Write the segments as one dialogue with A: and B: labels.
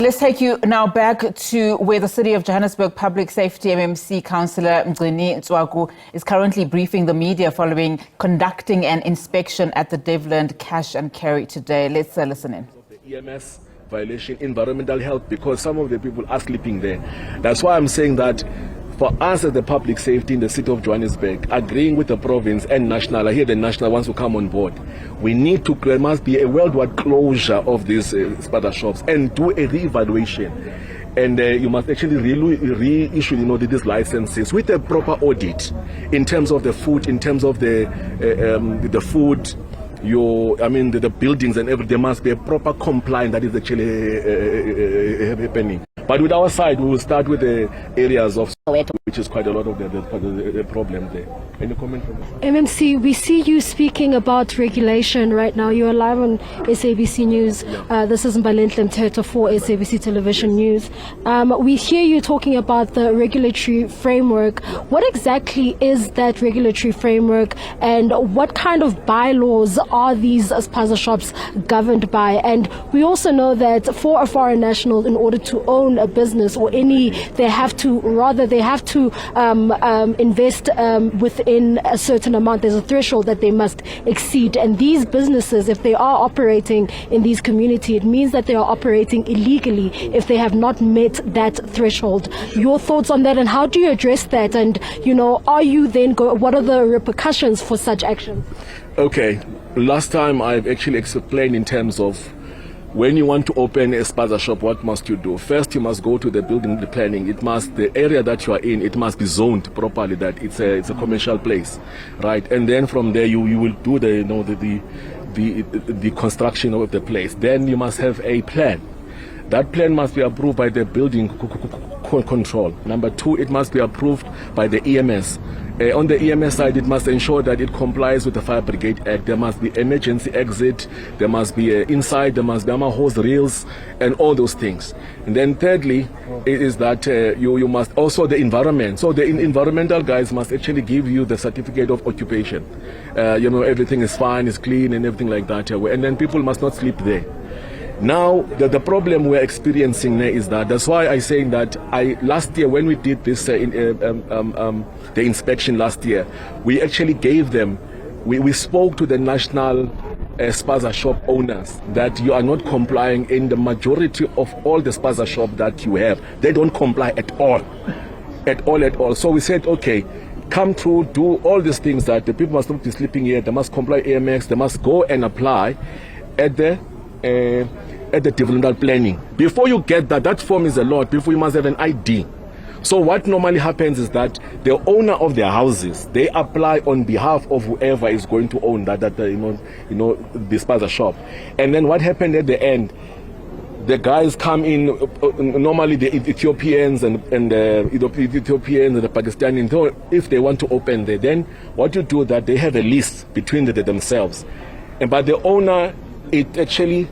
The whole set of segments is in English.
A: Let's take you now back to where the City of Johannesburg Public Safety MMC Councillor Mgcini Tshwaku is currently briefing the media following conducting an inspection at the Devland Cash and Carry today. Let's listen in.
B: The EMS violation, environmental health, because some of the people are sleeping there. That's why I'm saying that for us as the public safety in the city of Johannesburg, agreeing with the province and national, I hear the national wants to come on board. We need to, there must be a worldwide closure of these spider shops and do a re-evaluation. And you must actually reissue, these licenses with a proper audit in terms of the food, in terms of the food, the buildings and everything. There must be a proper compliance that is actually happening. But with our side, we will start with the areas of which is quite a lot of the problem there. Any comment from this?
C: MMC, we see you speaking about regulation right now. You are live on SABC News. This is Mbalenhle Mthethwa for SABC Television News. We hear you talking about the regulatory framework. What exactly is that regulatory framework, and what kind of bylaws are these spaza shops governed by? And we also know that for a foreign national, in order to own a business or they have to invest within a certain amount. There's a threshold that they must exceed, and these businesses, if they are operating in these communities, it means that they are operating illegally if they have not met that threshold. Your thoughts on that, and how do you address that? And are you then what are the repercussions for such action? Okay,
B: last time I've actually explained in terms of when you want to open a spaza shop, what must you do? First, you must go to the building, the planning. The area that you are in, it must be zoned properly, that it's a commercial place, right? And then from there, you will do the construction of the place. Then you must have a plan. That plan must be approved by the building control. Number two, it must be approved by the EMS. On the EMS side, it must ensure that it complies with the Fire Brigade Act. There must be emergency exit, there must be inside, there must be hose reels, and all those things. And then thirdly, it is that you must also the environment. So the environmental guys must actually give you the certificate of occupation. Everything is fine, it's clean, and everything like that. And then people must not sleep there. Now, the problem we're experiencing there is that's why I'm saying that last year when we did this the inspection last year, we actually gave them, we spoke to the national spaza shop owners that you are not complying in the majority of all the spaza shop that you have. They don't comply at all. So we said, okay, come through, do all these things that the people must not be sleeping here, they must comply AMX, they must go and apply at the developmental planning. Before you get that form is a lot. Before, you must have an ID. So what normally happens is that the owner of their houses, they apply on behalf of whoever is going to own the spaza shop. And then what happened at the end? The guys come in, normally the Ethiopians and the Ethiopians and the Pakistanis, if they want to open there, then what you do that they have a list between themselves. But the owner, it actually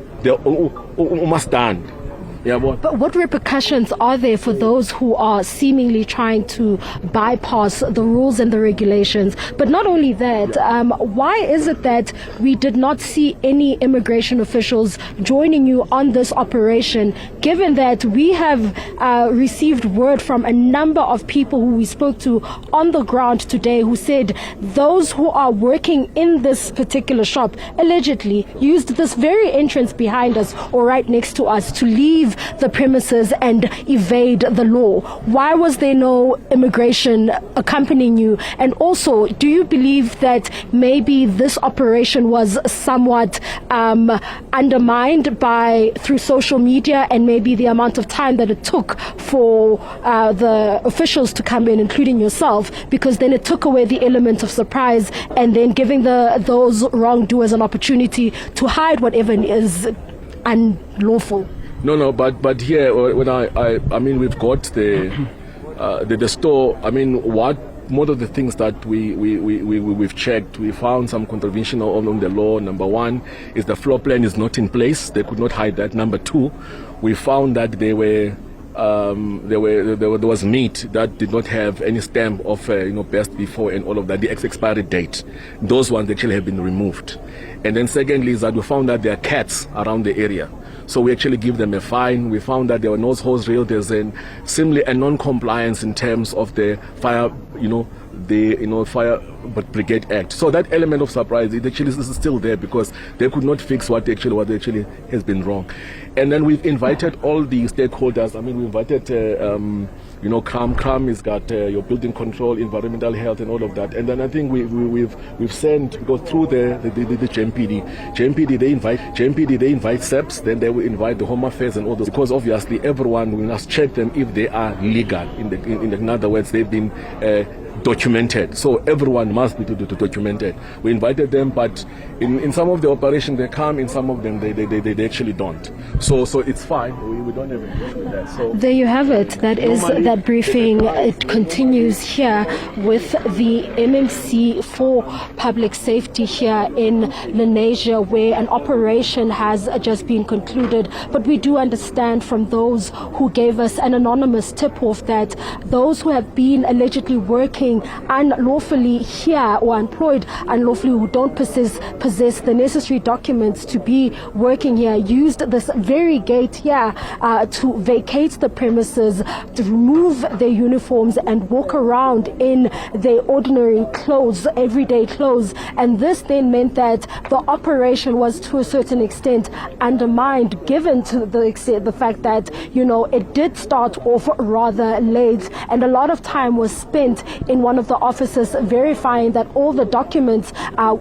B: must stand. Yeah,
C: but what repercussions are there for those who are seemingly trying to bypass the rules and the regulations? But not only that, why is it that we did not see any immigration officials joining you on this operation, given that we have received word from a number of people who we spoke to on the ground today who said those who are working in this particular shop allegedly used this very entrance behind us or right next to us to leave the premises and evade the law? Why was there no immigration accompanying you? And also, do you believe that maybe this operation was somewhat undermined through social media, and maybe the amount of time that it took for the officials to come in, including yourself, because then it took away the element of surprise and then giving those wrongdoers an opportunity to hide whatever is unlawful?
B: No, but here when we've got the store. One of the things that we've checked, we found some contravention on the law. Number one is the floor plan is not in place. They could not hide that. Number two, we found that there was meat that did not have any stamp of best before and all of that, the expiry date. Those ones actually have been removed. And then secondly is that we found that there are cats around the area. So we actually give them a fine. We found that there were no hose reel. There's simply a non-compliance in terms of the fire, fire brigade act. So that element of surprise, it actually is still there because they could not fix what actually has been wrong. And then we've invited all the stakeholders. I mean, we invited CRAM has got your building control, environmental health, and all of that. And then I think we've sent, go through the JMPD they invite SABC, then they will invite the Home Affairs and all those, because obviously everyone, we must check them if they are legal. In other words, they've been documented. So everyone must be documented. We invited them, but in some of the operations they come, in some of them they actually don't. So it's fine. We don't have an issue with that. So
C: there you have it. That is that briefing. It continues here with the MMC for Public Safety here in Lenasia, where an operation has just been concluded. But we do understand from those who gave us an anonymous tip-off that those who have been allegedly working unlawfully here or employed unlawfully, who don't possess the necessary documents to be working here, used this very gate here to vacate the premises, to remove their uniforms and walk around in their ordinary clothes, everyday clothes. And this then meant that the operation was to a certain extent undermined, given to the fact that, it did start off rather late, and a lot of time was spent in one of the offices verifying that all the documents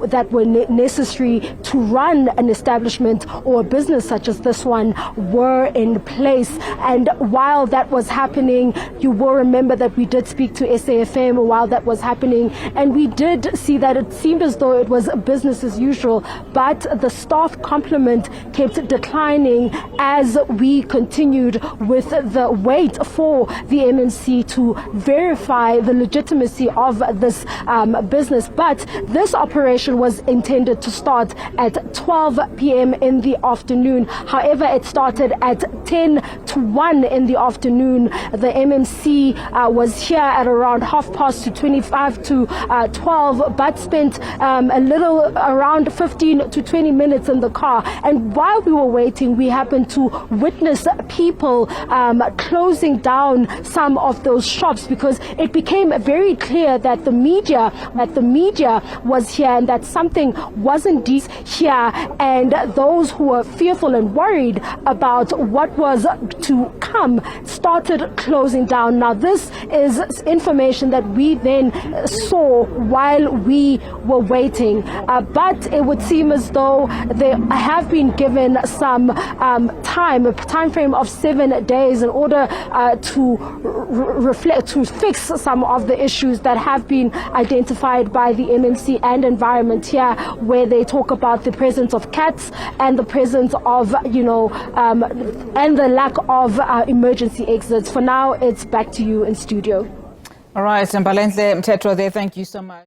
C: that were necessary to run an establishment or a business such as this one were in place. And while that was happening, you will remember that we did speak to SAFM while that was happening, and we did see that it seemed as though it was business as usual, but the staff complement kept declining as we continued with the wait for the MMC to verify the legitimacy of this business. But this operation was intended to start at 12 p.m. in the afternoon. However, it started at 10 to 1 in the afternoon. The MMC was here at around 25 to 12, but spent a little around 15 to 20 minutes in the car. And while we were waiting, we happened to witness people closing down some of those shops, because it became very clear that the media was here and that something wasn't here, and those who were fearful and worried about what was to come started closing down. Now, this is information that we then saw while we were waiting, but it would seem as though they have been given some time, a time frame of 7 days, in order to fix some of the issues that have been identified by the MMC and environment here, where they talk about the presence of cats and the presence of, and the lack of emergency exits. For now, it's back to you in studio.
A: All right, Mbalenhle, Mthethwa there, thank you so much.